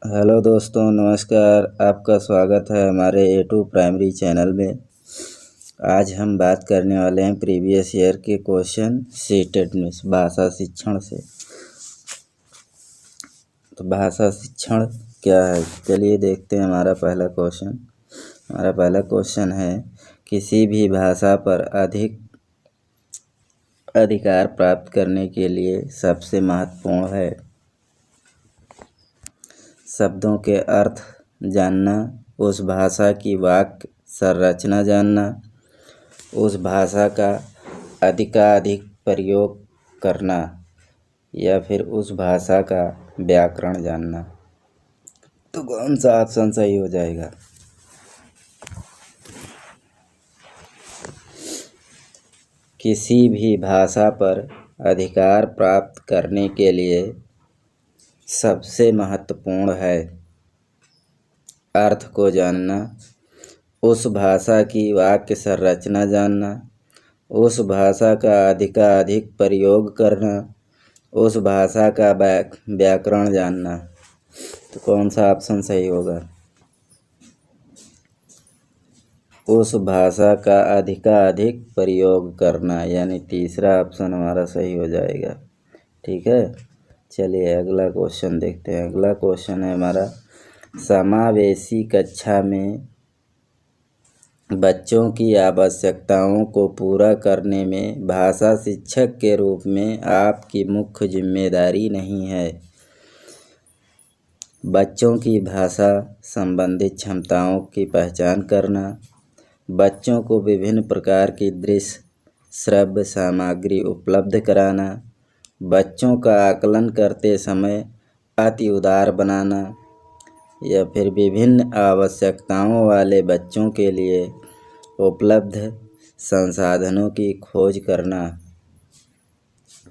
Hello दोस्तों, नमस्कार। आपका स्वागत है हमारे A2 प्राइमरी चैनल में। आज हम बात करने वाले हैं प्रीवियस ईयर के क्वेश्चन सीटेट में भाषा शिक्षण से। तो भाषा शिक्षण क्या है, चलिए देखते हैं। हमारा पहला क्वेश्चन है, किसी भी भाषा पर अधिकार प्राप्त करने के लिए सबसे महत्वपूर्ण है शब्दों के अर्थ जानना, उस भाषा की वाक्य संरचना जानना, उस भाषा का अधिकाधिक प्रयोग करना या फिर उस भाषा का व्याकरण जानना। तो कौन सा ऑप्शन सही हो जाएगा? किसी भी भाषा पर अधिकार प्राप्त करने के लिए सबसे महत्वपूर्ण है अर्थ को जानना, उस भाषा की वाक्य संरचना जानना, उस भाषा का अधिकाधिक प्रयोग करना, उस भाषा का व्याकरण जानना। तो कौन सा ऑप्शन सही होगा? उस भाषा का अधिकाधिक प्रयोग करना, यानी तीसरा ऑप्शन हमारा सही हो जाएगा। ठीक है, चलिए अगला क्वेश्चन देखते हैं। अगला क्वेश्चन है हमारा, समावेशी कक्षा में बच्चों की आवश्यकताओं को पूरा करने में भाषा शिक्षक के रूप में आपकी मुख्य जिम्मेदारी नहीं है। बच्चों की भाषा संबंधित क्षमताओं की पहचान करना, बच्चों को विभिन्न प्रकार की दृश्य श्रव्य सामग्री उपलब्ध कराना, बच्चों का आकलन करते समय अति उदार बनाना या फिर विभिन्न आवश्यकताओं वाले बच्चों के लिए उपलब्ध संसाधनों की खोज करना।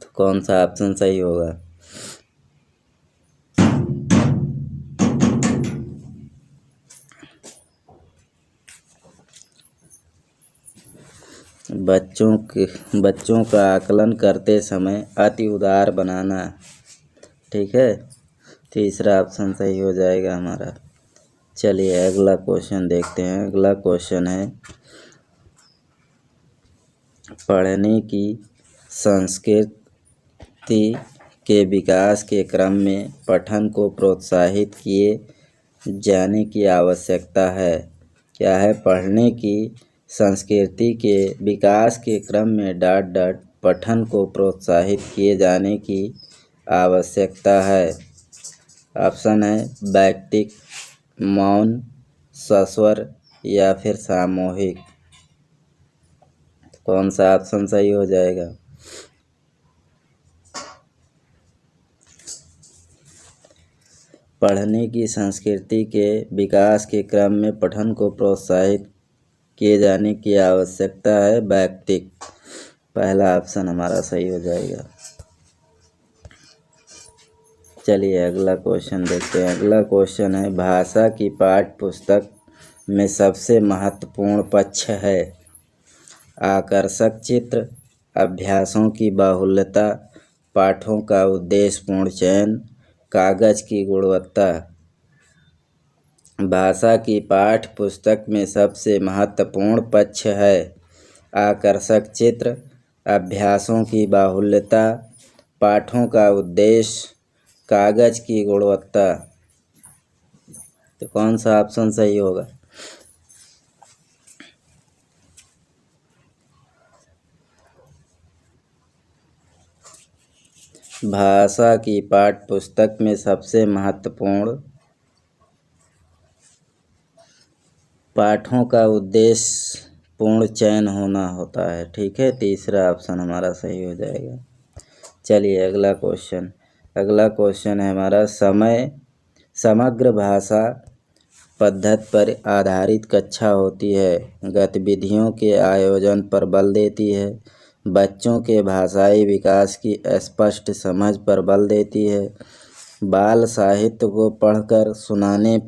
तो कौन सा ऑप्शन सही होगा? बच्चों का आकलन करते समय अति उदार बनाना। ठीक है, तीसरा ऑप्शन सही हो जाएगा हमारा। चलिए अगला क्वेश्चन देखते हैं। अगला क्वेश्चन है, पढ़ने की संस्कृति के विकास के क्रम में पठन को प्रोत्साहित किए जाने की आवश्यकता है। क्या है? पढ़ने की संस्कृति के विकास के क्रम में पठन को प्रोत्साहित किए जाने की आवश्यकता है। ऑप्शन है वैयक्तिक, मौन, सस्वर या फिर सामूहिक। कौन सा ऑप्शन सही हो जाएगा? पढ़ने की संस्कृति के विकास के क्रम में पठन को प्रोत्साहित किए जाने की आवश्यकता है वैयक्तिक। पहला ऑप्शन हमारा सही हो जाएगा। चलिए अगला क्वेश्चन देखते हैं। अगला क्वेश्चन है, भाषा की पाठ्य पुस्तक में सबसे महत्वपूर्ण पक्ष है आकर्षक चित्र, अभ्यासों की बाहुल्यता, पाठों का उद्देश्यपूर्ण चयन, कागज की गुणवत्ता। भाषा की पाठ्य पुस्तक में सबसे महत्वपूर्ण पक्ष है आकर्षक चित्र, अभ्यासों की बाहुल्यता, पाठों का उद्देश्य, कागज की गुणवत्ता। तो कौन सा ऑप्शन सही होगा? भाषा की पाठ्य पुस्तक में सबसे महत्वपूर्ण पाठों का उद्देश्य पूर्ण चयन होना होता है। ठीक है, तीसरा ऑप्शन हमारा सही हो जाएगा। चलिए अगला क्वेश्चन है हमारा, समग्र भाषा पद्धति पर आधारित कक्षा होती है, गतिविधियों के आयोजन पर बल देती है, बच्चों के भाषाई विकास की स्पष्ट समझ पर बल देती है, बाल साहित्य को पढ़कर सुनाने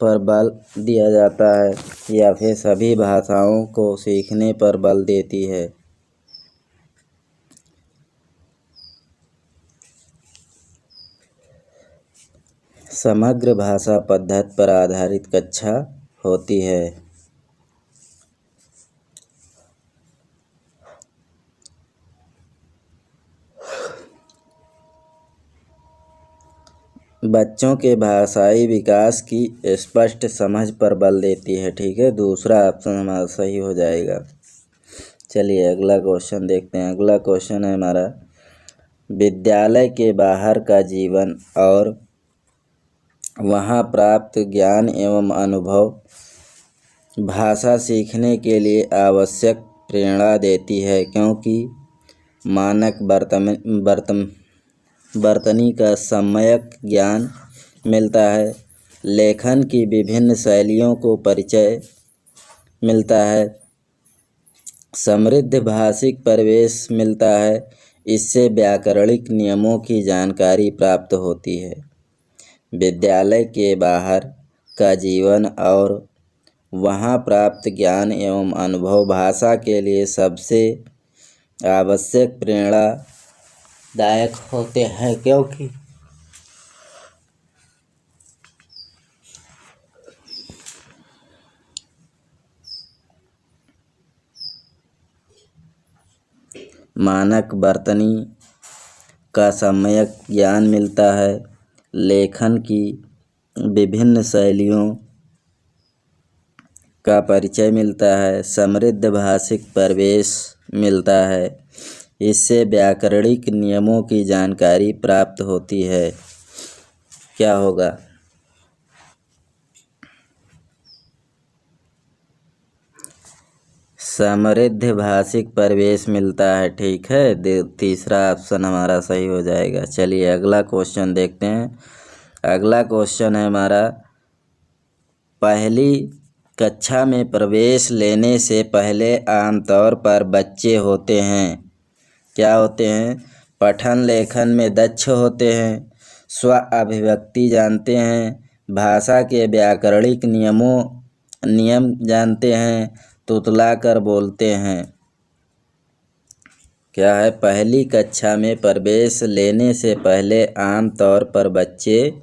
पर बल दिया जाता है या फिर सभी भाषाओं को सीखने पर बल देती है। समग्र भाषा पद्धति पर आधारित कक्षा होती है। बच्चों के भाषाई विकास की स्पष्ट समझ पर बल देती है। ठीक है, दूसरा ऑप्शन हमारा सही हो जाएगा। चलिए अगला क्वेश्चन देखते हैं। अगला क्वेश्चन है हमारा, विद्यालय के बाहर का जीवन और वहाँ प्राप्त ज्ञान एवं अनुभव भाषा सीखने के लिए आवश्यक प्रेरणा देती है, क्योंकि मानक बर्तनी का सम्यक ज्ञान मिलता है, लेखन की विभिन्न शैलियों को परिचय मिलता है, समृद्ध भाषिक परिवेश मिलता है, इससे व्याकरणिक नियमों की जानकारी प्राप्त होती है। विद्यालय के बाहर का जीवन और वहाँ प्राप्त ज्ञान एवं अनुभव भाषा के लिए सबसे आवश्यक प्रेरणादायक होते हैं, क्योंकि मानक बर्तनी का सम्यक ज्ञान मिलता है, लेखन की विभिन्न शैलियों का परिचय मिलता है, समृद्ध भाषिक परिवेश मिलता है, इससे व्याकरणिक नियमों की जानकारी प्राप्त होती है। क्या होगा? समृद्ध भाषिक परिवेश मिलता है। ठीक है, तीसरा ऑप्शन हमारा सही हो जाएगा। चलिए अगला क्वेश्चन देखते हैं। अगला क्वेश्चन है हमारा, पहली कक्षा में प्रवेश लेने से पहले आमतौर पर बच्चे होते हैं, क्या होते हैं? पठन लेखन में दक्ष होते हैं, स्व अभिव्यक्ति जानते हैं, भाषा के व्याकरणिक नियम जानते हैं, तुतलाकर बोलते हैं। क्या है? पहली कक्षा में प्रवेश लेने से पहले आमतौर पर बच्चे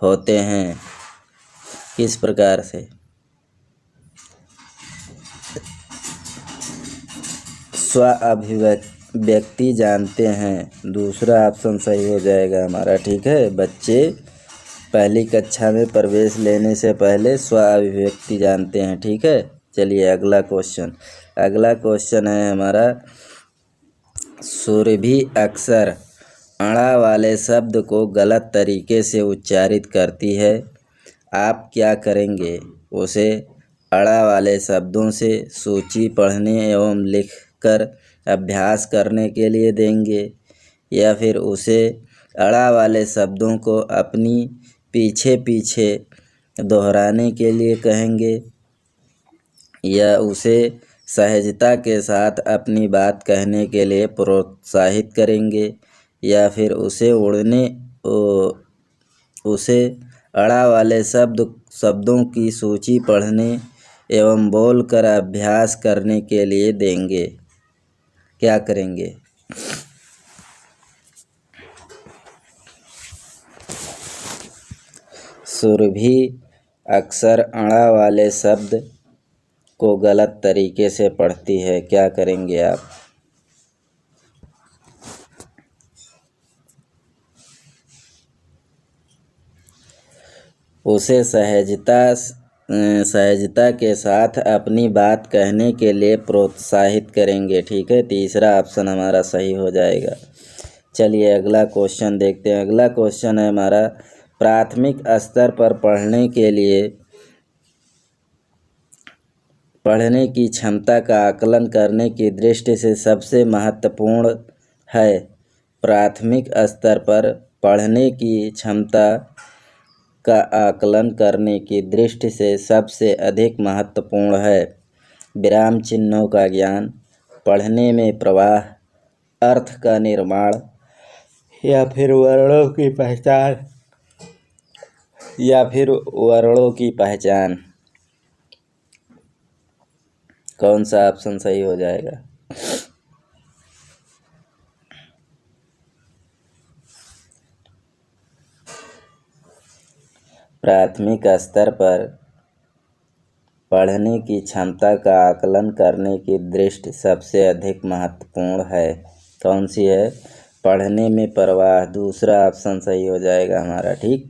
होते हैं। किस प्रकार से? स्व अभिव्यक्ति जानते हैं। दूसरा ऑप्शन सही हो जाएगा हमारा। ठीक है, बच्चे पहली कक्षा में प्रवेश लेने से पहले स्व अभिव्यक्ति जानते हैं। ठीक है, चलिए अगला क्वेश्चन है हमारा, सुरभि अक्सर अड़ा वाले शब्द को गलत तरीके से उच्चारित करती है, आप क्या करेंगे? उसे अड़ा वाले शब्दों से सूची पढ़ने एवं लिखकर अभ्यास करने के लिए देंगे, या फिर उसे अड़ा वाले शब्दों को अपनी पीछे दोहराने के लिए कहेंगे, या उसे सहजता के साथ अपनी बात कहने के लिए प्रोत्साहित करेंगे, या फिर उसे अड़ा वाले शब्दों की सूची पढ़ने एवं बोलकर अभ्यास करने के लिए देंगे। क्या करेंगे? सुरभि अक्सर अड़ा वाले शब्द को गलत तरीके से पढ़ती है, क्या करेंगे आप? उसे सहजता के साथ अपनी बात कहने के लिए प्रोत्साहित करेंगे। ठीक है, तीसरा ऑप्शन हमारा सही हो जाएगा। चलिए अगला क्वेश्चन देखते हैं। अगला क्वेश्चन है हमारा, प्राथमिक स्तर पर पढ़ने की क्षमता का आकलन करने की दृष्टि से सबसे महत्वपूर्ण है। प्राथमिक स्तर पर पढ़ने की क्षमता का आकलन करने की दृष्टि से सबसे अधिक महत्वपूर्ण है। विराम चिन्हों का ज्ञान, पढ़ने में प्रवाह, अर्थ का निर्माण, या फिर वर्णों की पहचान। कौन सा ऑप्शन सही हो जाएगा? प्राथमिक स्तर पर पढ़ने की क्षमता का आकलन करने की दृष्टि सबसे अधिक महत्वपूर्ण है। कौन सी है? पढ़ने में प्रवाह। दूसरा ऑप्शन सही हो जाएगा हमारा। ठीक,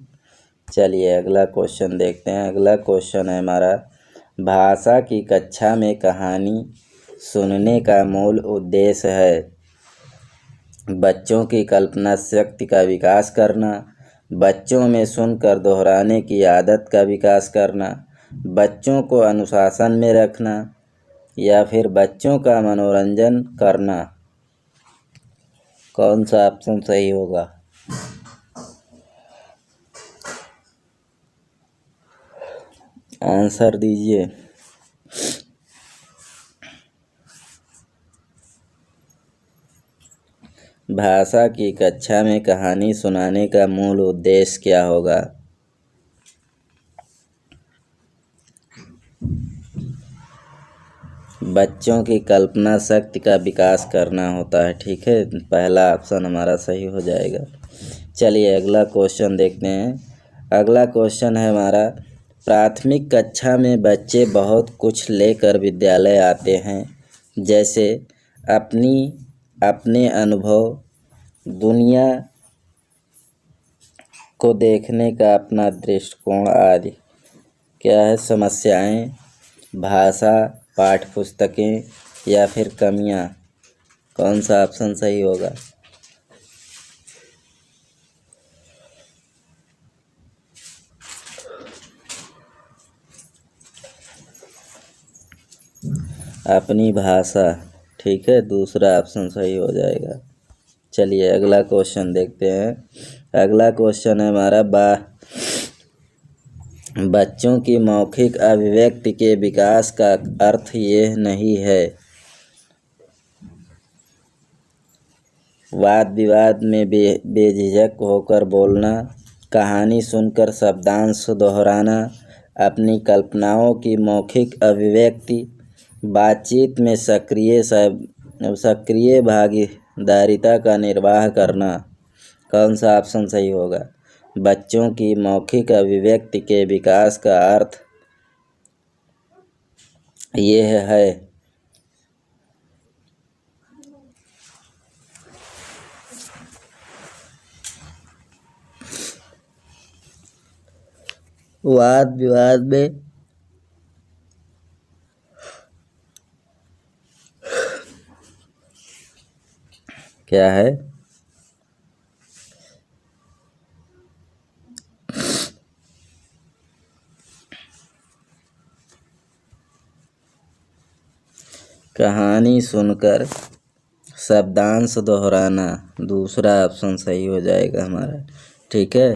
चलिए अगला क्वेश्चन देखते हैं। अगला क्वेश्चन है हमारा, भाषा की कक्षा में कहानी सुनने का मूल उद्देश्य है बच्चों की कल्पना शक्ति का विकास करना, बच्चों में सुनकर दोहराने की आदत का विकास करना, बच्चों को अनुशासन में रखना, या फिर बच्चों का मनोरंजन करना। कौन सा ऑप्शन सही होगा? आंसर दीजिए। भाषा की कक्षा में कहानी सुनाने का मूल उद्देश्य क्या होगा? बच्चों की कल्पना शक्ति का विकास करना होता है। ठीक है, पहला ऑप्शन हमारा सही हो जाएगा। चलिए अगला क्वेश्चन देखते हैं। अगला क्वेश्चन है हमारा, प्राथमिक कक्षा में बच्चे बहुत कुछ लेकर विद्यालय आते हैं, जैसे अपने अनुभव, दुनिया को देखने का अपना दृष्टिकोण आदि। क्या है? समस्याएं, भाषा, पाठ्य पुस्तकें, या फिर कमियां। कौन सा ऑप्शन सही होगा? अपनी भाषा। ठीक है, दूसरा ऑप्शन सही हो जाएगा। चलिए अगला क्वेश्चन देखते हैं। अगला क्वेश्चन है हमारा, बच्चों की मौखिक अभिव्यक्ति के विकास का अर्थ ये नहीं है वाद विवाद में बेझिझक होकर बोलना, कहानी सुनकर शब्दांश दोहराना, अपनी कल्पनाओं की मौखिक अभिव्यक्ति, बातचीत में सक्रिय भागीदारिता का निर्वाह करना। कौन सा ऑप्शन सही होगा? बच्चों की मौखिक अभिव्यक्ति के विकास का अर्थ ये है वाद विवाद में क्या है? कहानी सुनकर शब्दांश दोहराना। दूसरा ऑप्शन सही हो जाएगा हमारा। ठीक है,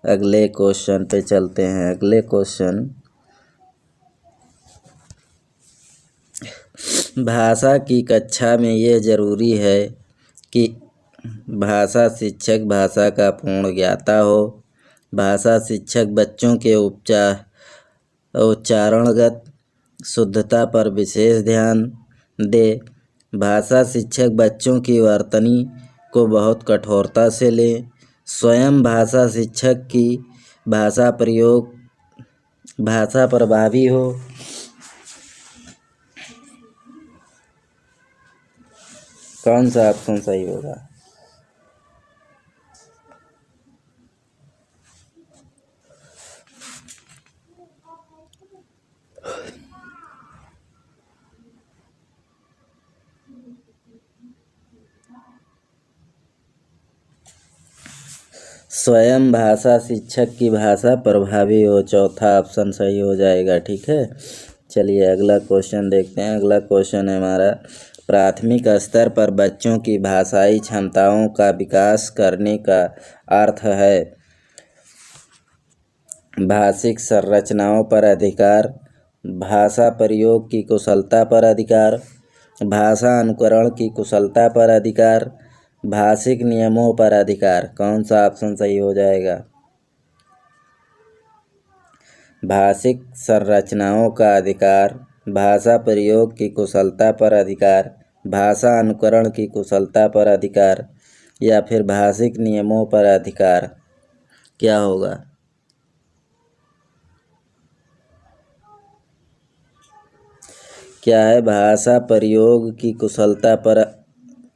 अगले क्वेश्चन पे चलते हैं। अगले क्वेश्चन, भाषा की कक्षा में ये जरूरी है कि भाषा शिक्षक भाषा का पूर्ण ज्ञाता हो, भाषा शिक्षक बच्चों के उच्चारणगत शुद्धता पर विशेष ध्यान दे, भाषा शिक्षक बच्चों की वर्तनी को बहुत कठोरता से ले, स्वयं भाषा शिक्षक की भाषा प्रभावी हो। कौन सा ऑप्शन सही होगा? स्वयं भाषा शिक्षक की भाषा प्रभावी हो, चौथा ऑप्शन सही हो जाएगा। ठीक है, चलिए अगला क्वेश्चन देखते हैं। अगला क्वेश्चन है हमारा, प्राथमिक स्तर पर बच्चों की भाषाई क्षमताओं का विकास करने का अर्थ है भाषिक संरचनाओं पर अधिकार, भाषा प्रयोग की कुशलता पर अधिकार, भाषा अनुकरण की कुशलता पर अधिकार, भाषिक नियमों पर अधिकार। कौन सा ऑप्शन सही हो जाएगा? भाषिक संरचनाओं का अधिकार, भाषा प्रयोग की कुशलता पर अधिकार, भाषा अनुकरण की कुशलता पर अधिकार, या फिर भाषिक नियमों पर अधिकार। क्या होगा? क्या है? भाषा प्रयोग की कुशलता पर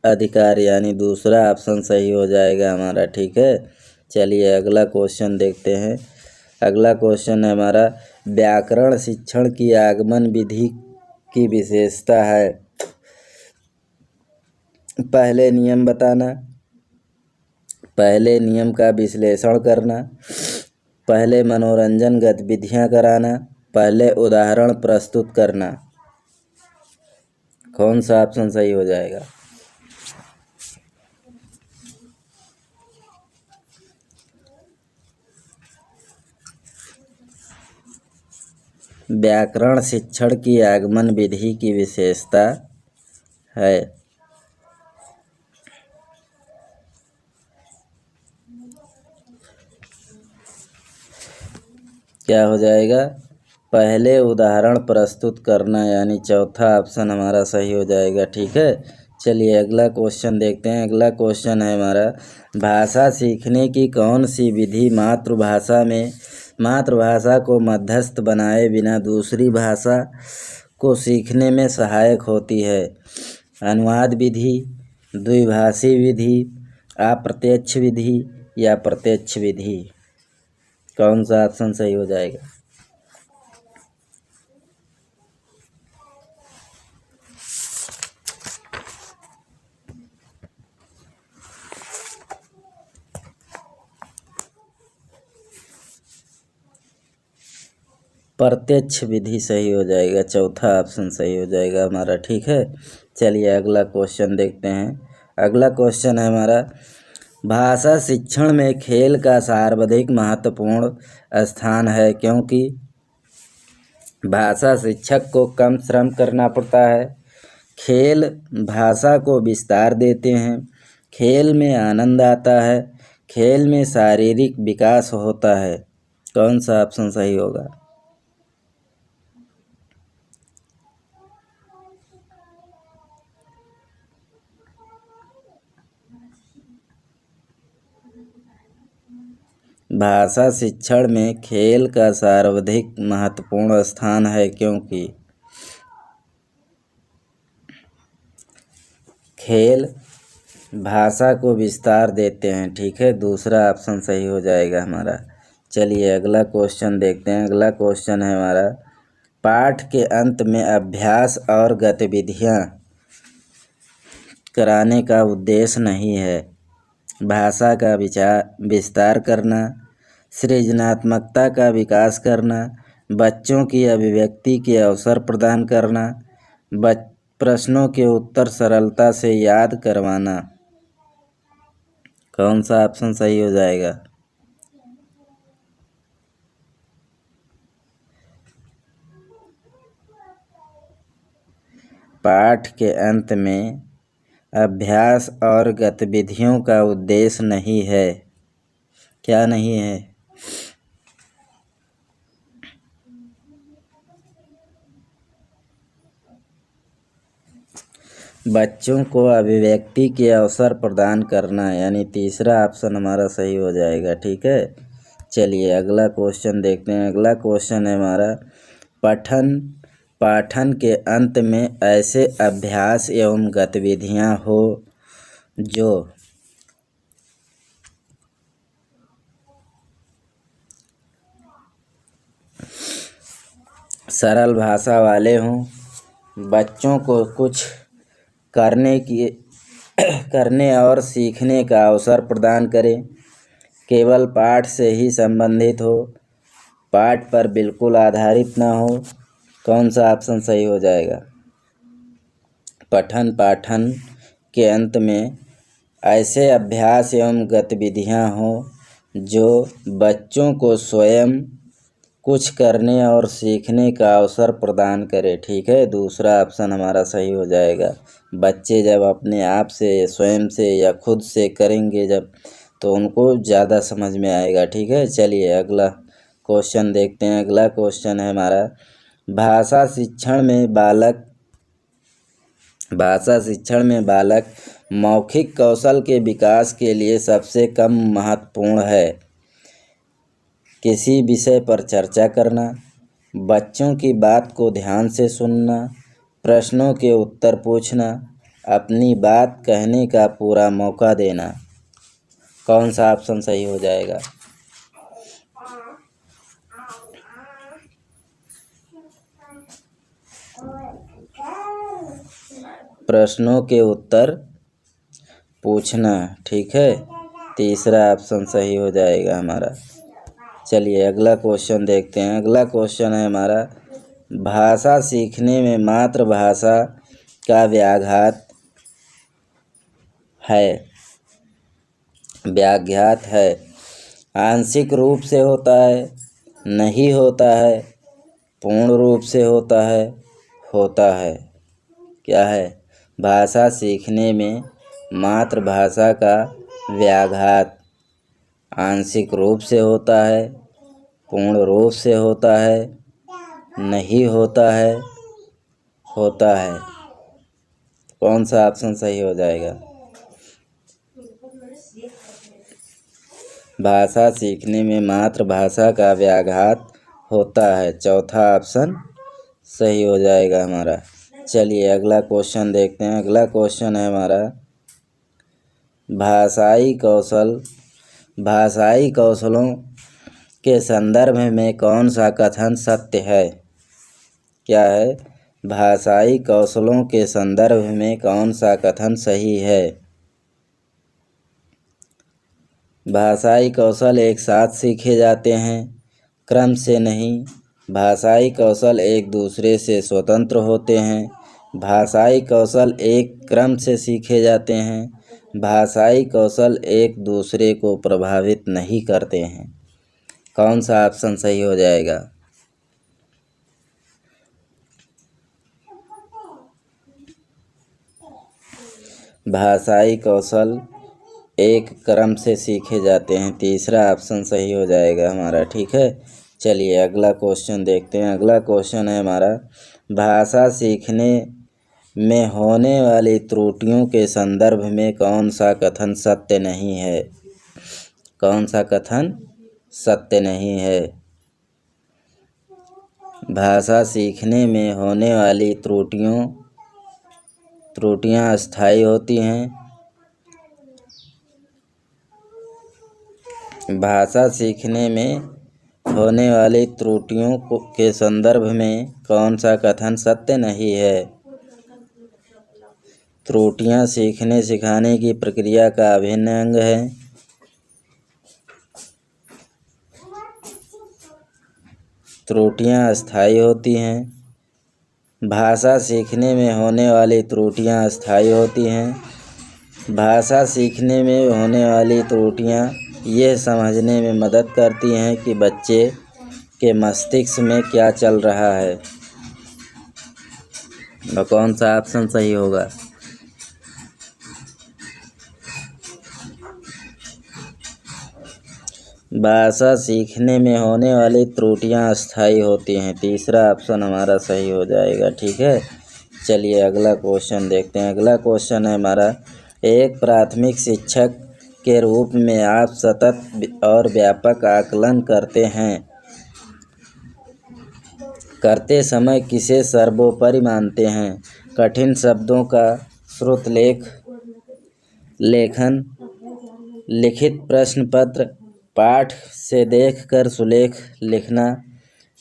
अधिकार, यानी दूसरा ऑप्शन सही हो जाएगा हमारा। ठीक है, चलिए अगला क्वेश्चन देखते हैं। अगला क्वेश्चन है हमारा, व्याकरण शिक्षण की आगमन विधि की विशेषता है। पहले नियम बताना, पहले नियम का विश्लेषण करना, पहले मनोरंजन गतिविधियां कराना, पहले उदाहरण प्रस्तुत करना। कौन सा ऑप्शन सही हो जाएगा? व्याकरण शिक्षण की आगमन विधि की विशेषता है। क्या हो जाएगा? पहले उदाहरण प्रस्तुत करना, यानी चौथा ऑप्शन हमारा सही हो जाएगा। ठीक है, चलिए अगला क्वेश्चन देखते हैं। अगला क्वेश्चन है हमारा, भाषा सीखने की कौन सी विधि मातृभाषा को मध्यस्थ बनाए बिना दूसरी भाषा को सीखने में सहायक होती है? अनुवाद विधि, द्विभाषी विधि, अप्रत्यक्ष विधि या प्रत्यक्ष विधि? कौन सा ऑप्शन सही हो जाएगा? प्रत्यक्ष विधि सही हो जाएगा, चौथा ऑप्शन सही हो जाएगा हमारा। ठीक है, चलिए अगला क्वेश्चन देखते हैं। अगला क्वेश्चन है हमारा, भाषा शिक्षण में खेल का सर्वाधिक महत्वपूर्ण स्थान है क्योंकि भाषा शिक्षक को कम श्रम करना पड़ता है, खेल भाषा को विस्तार देते हैं, खेल में आनंद आता है, खेल में शारीरिक विकास होता है। कौन सा ऑप्शन सही होगा? भाषा शिक्षण में खेल का सर्वाधिक महत्वपूर्ण स्थान है क्योंकि खेल भाषा को विस्तार देते हैं। ठीक है, दूसरा ऑप्शन सही हो जाएगा हमारा। चलिए अगला क्वेश्चन देखते हैं। अगला क्वेश्चन है हमारा, पाठ के अंत में अभ्यास और गतिविधियाँ कराने का उद्देश्य नहीं है। भाषा का विस्तार करना, सृजनात्मकता का विकास करना, बच्चों की अभिव्यक्ति के अवसर प्रदान करना, प्रश्नों के उत्तर सरलता से याद करवाना। कौन सा ऑप्शन सही हो जाएगा? पाठ के अंत में अभ्यास और गतिविधियों का उद्देश्य नहीं है। क्या नहीं है? बच्चों को अभिव्यक्ति के अवसर प्रदान करना, यानी तीसरा ऑप्शन हमारा सही हो जाएगा। ठीक है, चलिए अगला क्वेश्चन देखते हैं। अगला क्वेश्चन है हमारा, पाठन के अंत में ऐसे अभ्यास एवं गतिविधियां हो जो सरल भाषा वाले हों, बच्चों को कुछ करने और सीखने का अवसर प्रदान करें, केवल पाठ से ही संबंधित हो, पाठ पर बिल्कुल आधारित न हो। कौन सा ऑप्शन सही हो जाएगा? पाठन के अंत में ऐसे अभ्यास एवं गतिविधियां हों जो बच्चों को स्वयं कुछ करने और सीखने का अवसर प्रदान करे। ठीक है, दूसरा ऑप्शन हमारा सही हो जाएगा। बच्चे जब अपने आप से, स्वयं से या खुद से करेंगे जब, तो उनको ज़्यादा समझ में आएगा। ठीक है, चलिए अगला क्वेश्चन देखते हैं। अगला क्वेश्चन है हमारा, भाषा शिक्षण में बालक मौखिक कौशल के विकास के लिए सबसे कम महत्वपूर्ण है। किसी विषय पर चर्चा करना, बच्चों की बात को ध्यान से सुनना, प्रश्नों के उत्तर पूछना, अपनी बात कहने का पूरा मौका देना। कौन सा ऑप्शन सही हो जाएगा? प्रश्नों के उत्तर पूछना, ठीक है, तीसरा ऑप्शन सही हो जाएगा हमारा। चलिए अगला क्वेश्चन देखते हैं। अगला क्वेश्चन है हमारा, भाषा सीखने में मातृभाषा का व्याघात है। आंशिक रूप से होता है, नहीं होता है, पूर्ण रूप से होता है। क्या है? भाषा सीखने में मातृभाषा का व्याघात आंशिक रूप से होता है, पूर्ण रूप से होता है, नहीं होता है, होता है। कौन सा ऑप्शन सही हो जाएगा? भाषा सीखने में मातृभाषा का व्याघात होता है, चौथा ऑप्शन सही हो जाएगा हमारा। चलिए अगला क्वेश्चन देखते हैं। अगला क्वेश्चन है हमारा, भाषाई कौशलों के संदर्भ में कौन सा कथन सत्य है? क्या है? भाषाई कौशलों के संदर्भ में कौन सा कथन सही है? भाषाई कौशल एक साथ सीखे जाते हैं, क्रम से नहीं। भाषाई कौशल एक दूसरे से स्वतंत्र होते हैं। भाषाई कौशल एक क्रम से सीखे जाते हैं। भाषाई कौशल एक दूसरे को प्रभावित नहीं करते हैं। कौन सा ऑप्शन सही हो जाएगा? भाषाई कौशल एक क्रम से सीखे जाते हैं, तीसरा ऑप्शन सही हो जाएगा हमारा, ठीक है। चलिए अगला क्वेश्चन देखते हैं। अगला क्वेश्चन है हमारा, भाषा सीखने में होने वाली त्रुटियों के संदर्भ में कौन सा कथन सत्य नहीं है? कौन सा कथन सत्य नहीं है? भाषा सीखने में होने वाली त्रुटियां अस्थायी होती हैं। भाषा सीखने में होने वाली त्रुटियों के संदर्भ में कौन सा कथन सत्य नहीं है? त्रुटियां सीखने सिखाने की प्रक्रिया का अभिन्न अंग है। त्रुटियां अस्थायी होती हैं। भाषा सीखने में होने वाली त्रुटियां अस्थायी होती हैं। भाषा सीखने में होने वाली त्रुटियां ये समझने में मदद करती हैं कि बच्चे के मस्तिष्क में क्या चल रहा है। तो कौन सा ऑप्शन सही होगा? भाषा सीखने में होने वाली त्रुटियां अस्थायी होती हैं, तीसरा ऑप्शन हमारा सही हो जाएगा, ठीक है। चलिए अगला क्वेश्चन देखते हैं। अगला क्वेश्चन है हमारा, एक प्राथमिक शिक्षक के रूप में आप सतत और व्यापक आकलन करते समय किसे सर्वोपरि मानते हैं? कठिन शब्दों का श्रुत लेखन, लिखित प्रश्न पत्र, पाठ से देखकर सुलेख लिखना,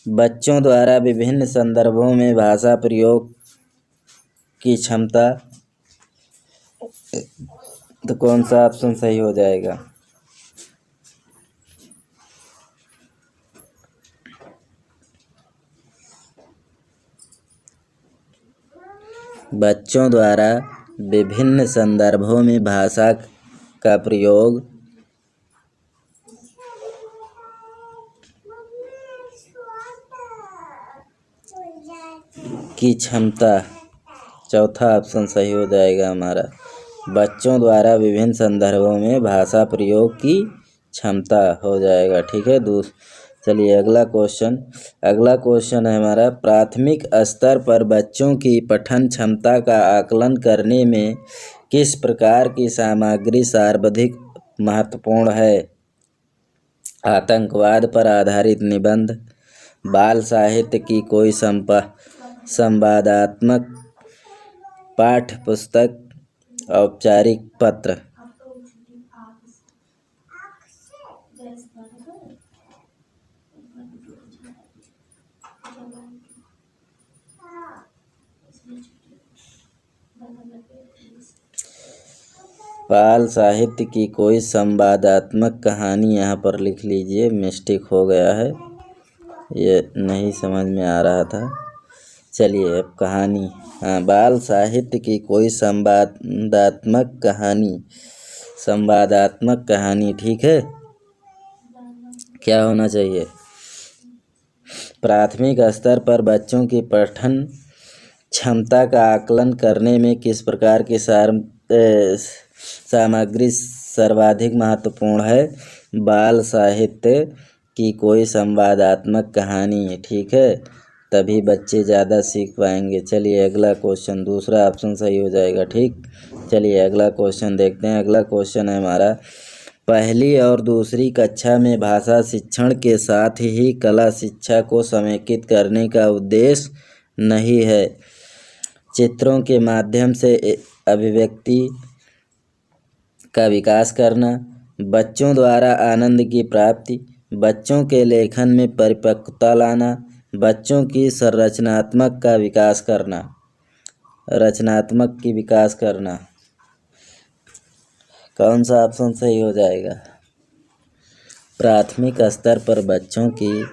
बच्चों द्वारा विभिन्न संदर्भों में भाषा प्रयोग की क्षमता। तो कौन सा ऑप्शन सही हो जाएगा? बच्चों द्वारा विभिन्न संदर्भों में भाषा का प्रयोग की क्षमता, चौथा ऑप्शन सही हो जाएगा हमारा। बच्चों द्वारा विभिन्न संदर्भों में भाषा प्रयोग की क्षमता हो जाएगा, ठीक है। चलिए अगला क्वेश्चन है हमारा, प्राथमिक स्तर पर बच्चों की पठन क्षमता का आकलन करने में किस प्रकार की सामग्री सर्वाधिक महत्वपूर्ण है? आतंकवाद पर आधारित निबंध, बाल साहित्य की कोई संवादात्मक पाठ्य पुस्तक, औपचारिक पत्र। बाल साहित्य की कोई संवादात्मक कहानी, यहाँ पर लिख लीजिए, मिस्टेक हो गया है, ये नहीं समझ में आ रहा था। चलिए अब कहानी, हाँ, बाल साहित्य की कोई संवादात्मक कहानी, ठीक है। क्या होना चाहिए? प्राथमिक स्तर पर बच्चों की पठन क्षमता का आकलन करने में किस प्रकार की सामग्री सर्वाधिक महत्वपूर्ण है? बाल साहित्य की कोई संवादात्मक कहानी, ठीक है, तभी बच्चे ज़्यादा सीख पाएंगे। चलिए अगला क्वेश्चन, दूसरा ऑप्शन सही हो जाएगा, ठीक। चलिए अगला क्वेश्चन देखते हैं। अगला क्वेश्चन है हमारा, पहली और दूसरी कक्षा में भाषा शिक्षण के साथ ही कला शिक्षा को समेकित करने का उद्देश्य नहीं है। चित्रों के माध्यम से अभिव्यक्ति का विकास करना, बच्चों द्वारा आनंद की प्राप्ति, बच्चों के लेखन में परिपक्वता लाना, बच्चों की रचनात्मक विकास करना। कौन सा ऑप्शन सही हो जाएगा? प्राथमिक स्तर पर बच्चों की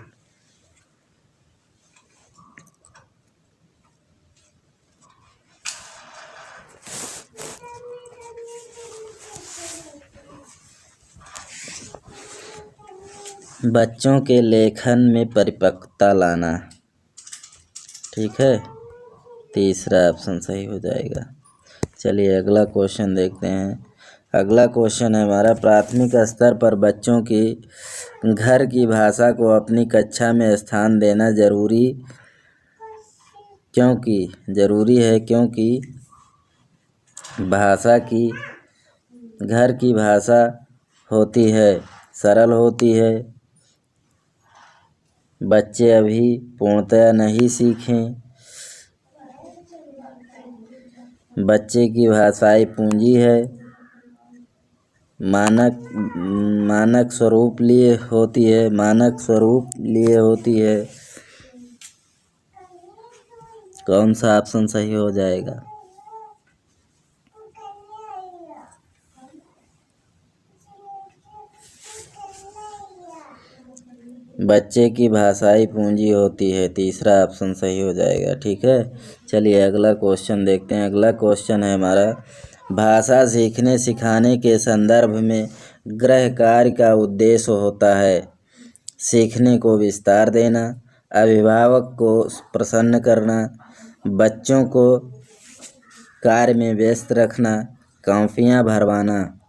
बच्चों के लेखन में परिपक्वता लाना, ठीक है, तीसरा ऑप्शन सही हो जाएगा। चलिए अगला क्वेश्चन देखते हैं। अगला क्वेश्चन है हमारा, प्राथमिक स्तर पर बच्चों की घर की भाषा को अपनी कक्षा में स्थान देना जरूरी है क्योंकि भाषा की घर की भाषा होती है, सरल होती है, बच्चे अभी पूर्णतया नहीं सीखें, बच्चे की भाषाई पूंजी है, मानक स्वरूप लिए होती है। कौन सा ऑप्शन सही हो जाएगा? बच्चे की भाषाई पूंजी होती है, तीसरा ऑप्शन सही हो जाएगा, ठीक है। चलिए अगला क्वेश्चन देखते हैं। अगला क्वेश्चन है हमारा, भाषा सीखने सिखाने के संदर्भ में गृह कार्य का उद्देश्य होता है सीखने को विस्तार देना, अभिभावक को प्रसन्न करना, बच्चों को कार्य में व्यस्त रखना, कॉपियाँ भरवाना।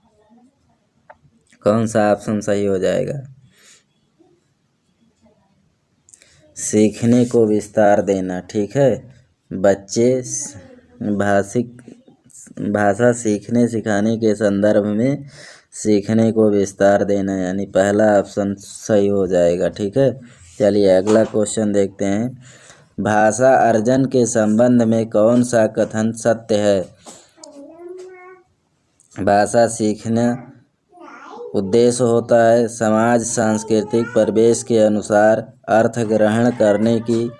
कौन सा ऑप्शन सही हो जाएगा? सीखने को विस्तार देना, ठीक है। बच्चे भाषा सीखने सिखाने के संदर्भ में सीखने को विस्तार देना, यानी पहला ऑप्शन सही हो जाएगा, ठीक है। चलिए अगला क्वेश्चन देखते हैं। भाषा अर्जन के संबंध में कौन सा कथन सत्य है? भाषा सीखना उद्देश्य होता है, समाज सांस्कृतिक परिवेश के अनुसार अर्थ ग्रहण करने की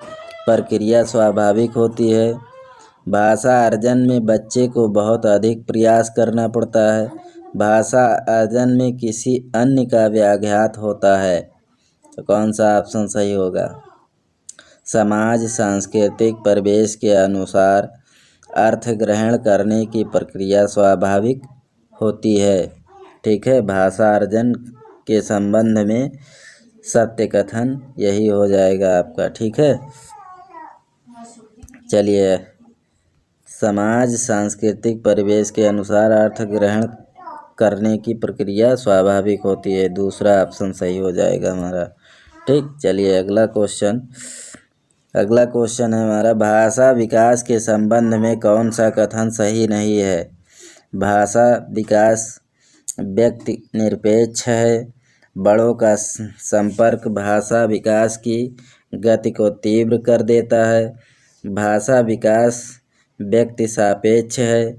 प्रक्रिया स्वाभाविक होती है, भाषा अर्जन में बच्चे को बहुत अधिक प्रयास करना पड़ता है, भाषा अर्जन में किसी अन्य का व्याघात होता है। तो कौन सा ऑप्शन सही होगा? समाज सांस्कृतिक परिवेश के अनुसार अर्थ ग्रहण करने की प्रक्रिया स्वाभाविक होती है, ठीक है। भाषा अर्जन के संबंध में सत्य कथन यही हो जाएगा आपका, ठीक है। चलिए, समाज सांस्कृतिक परिवेश के अनुसार अर्थ ग्रहण करने की प्रक्रिया स्वाभाविक होती है, दूसरा ऑप्शन सही हो जाएगा हमारा, ठीक। चलिए अगला क्वेश्चन है हमारा, भाषा विकास के संबंध में कौन सा कथन सही नहीं है? भाषा विकास व्यक्ति निरपेक्ष है, बड़ों का संपर्क भाषा विकास की गति को तीव्र कर देता है, भाषा विकास व्यक्ति सापेक्ष है।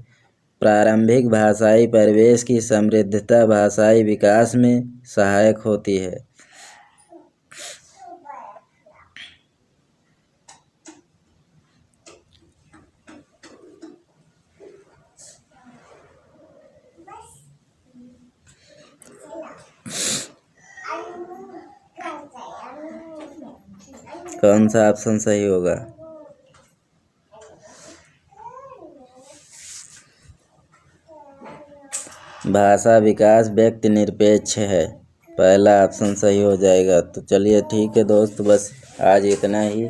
प्रारंभिक भाषाई परिवेश की समृद्धता भाषाई विकास में सहायक होती है। कौन सा ऑप्शन सही होगा? भाषा विकास व्यक्ति निरपेक्ष है, पहला ऑप्शन सही हो जाएगा। तो चलिए ठीक है दोस्त, बस आज इतना ही,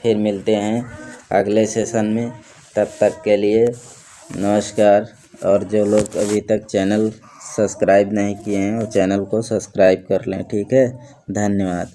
फिर मिलते हैं अगले सेशन में। तब तक के लिए नमस्कार। और जो लोग अभी तक चैनल सब्सक्राइब नहीं किए हैं वो चैनल को सब्सक्राइब कर लें, ठीक है। धन्यवाद।